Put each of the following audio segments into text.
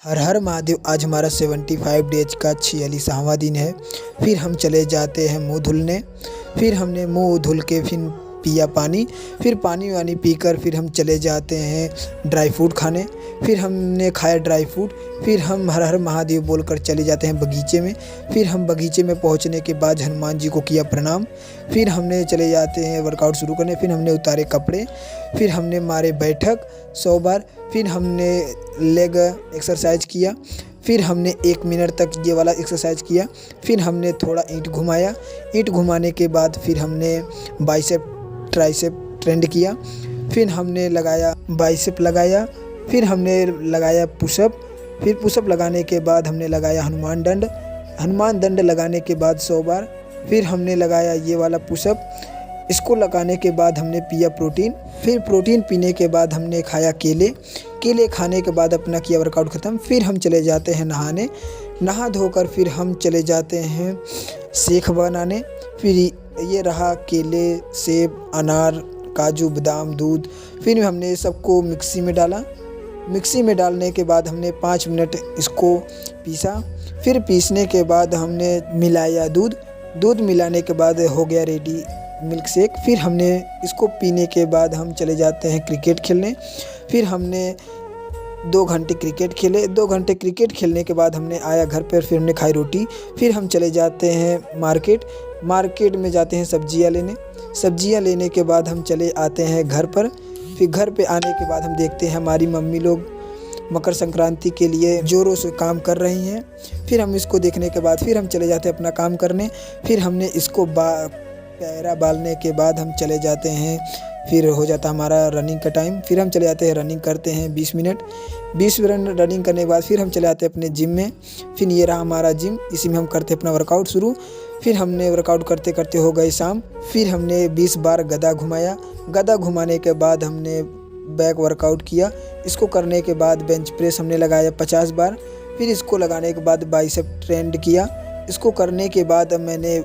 हर हर महादेव। आज हमारा 75 डेज का 46वां दिन है। फिर हम चले जाते हैं मुँह धुलने। फिर हमने मुँह धुल के फिर पिया पानी। फिर पानी वानी पीकर फिर हम चले जाते हैं ड्राई फ्रूट खाने। फिर हमने खाया ड्राई फ्रूट। फिर हम हर हर महादेव बोलकर चले जाते हैं बगीचे में। फिर हम बगीचे में पहुंचने के बाद हनुमान जी को किया प्रणाम। फिर हमने चले जाते हैं वर्कआउट शुरू करने। फिर हमने उतारे कपड़े। फिर हमने मारे बैठक 100 बार। फिर हमने लेग एक्सरसाइज किया। फिर हमने 1 मिनट तक ये वाला एक्सरसाइज किया। फिर हमने थोड़ा ईंट घुमाया। ईंट घुमाने के बाद फिर हमने बाइसेप ट्राइसेप ट्रेंड किया। फिर हमने लगाया बाइसेप लगाया। फिर हमने लगाया पुशअप। फिर पुशअप लगाने के बाद हमने लगाया हनुमान दंड। हनुमान दंड लगाने के बाद 100 बार। फिर हमने लगाया ये वाला पुशअप। इसको लगाने के बाद हमने पिया प्रोटीन। फिर प्रोटीन पीने के बाद हमने खाया केले। केले खाने के बाद अपना किया वर्कआउट ख़त्म। फिर हम चले जाते हैं नहाने। नहा धोकर फिर हम चले जाते हैं शेक बनाने। फिर ये रहा केले, सेब, अनार, काजू, बादाम, दूध। फिर हमने सबको मिक्सी में डाला। मिक्सी में डालने के बाद हमने 5 मिनट इसको पीसा। फिर पीसने के बाद हमने मिलाया दूध। दूध मिलाने के बाद हो गया रेडी मिल्क शेक। फिर हमने इसको पीने के बाद हम चले जाते हैं क्रिकेट खेलने। फिर हमने 2 घंटे क्रिकेट खेले। 2 घंटे क्रिकेट खेलने के बाद हमने आया घर पर। फिर हमने खाई रोटी। फिर हम चले जाते हैं मार्केट। मार्केट में जाते हैं सब्जियां लेने। सब्जियां लेने के बाद हम चले आते हैं घर पर। फिर घर पे आने के बाद हम देखते हैं हमारी मम्मी लोग मकर संक्रांति के लिए ज़ोरों से काम कर रही हैं। फिर हम इसको देखने के बाद फिर हम चले जाते हैं अपना काम करने। फिर हमने इसको पैरा बालने के बाद हम चले जाते हैं। फिर हो जाता हमारा रनिंग का टाइम। फिर हम चले जाते हैं रनिंग करते हैं 20 मिनट। 20 मिनट रनिंग करने के बाद फिर हम चले जाते हैं अपने जिम में। फिर ये रहा हमारा जिम। इसी में हम करते हैं अपना वर्कआउट शुरू। फिर हमने वर्कआउट करते करते हो गई शाम। फिर हमने 20 बार गदा घुमाया। गदा घुमाने के बाद हमने बैक वर्कआउट किया। इसको करने के बाद बेंच प्रेस हमने लगाया 50 बार। फिर इसको लगाने के बाद बाइसेप ट्रेंड किया। इसको करने के बाद मैंने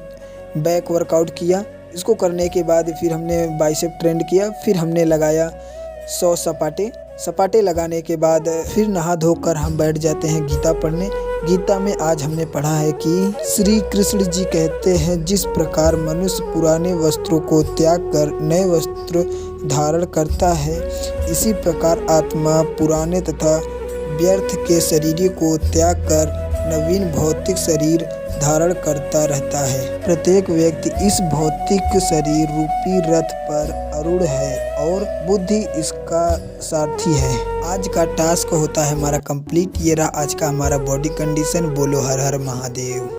बैक वर्कआउट किया। इसको करने के बाद फिर हमने बाइसेप ट्रेंड किया। फिर हमने लगाया 100 सपाटे। सपाटे लगाने के बाद फिर नहा धोकर हम बैठ जाते हैं गीता पढ़ने। गीता में आज हमने पढ़ा है कि श्री कृष्ण जी कहते हैं, जिस प्रकार मनुष्य पुराने वस्त्रों को त्याग कर नए वस्त्र धारण करता है, इसी प्रकार आत्मा पुराने तथा व्यर्थ के शरीर को त्याग कर नवीन भौतिक शरीर धारण करता रहता है। प्रत्येक व्यक्ति इस भौतिक शरीर रूपी रथ पर आरूढ़ है और बुद्धि इसका सारथी है। आज का टास्क होता है हमारा कंप्लीट। ये रहा आज का हमारा बॉडी कंडीशन। बोलो हर हर महादेव।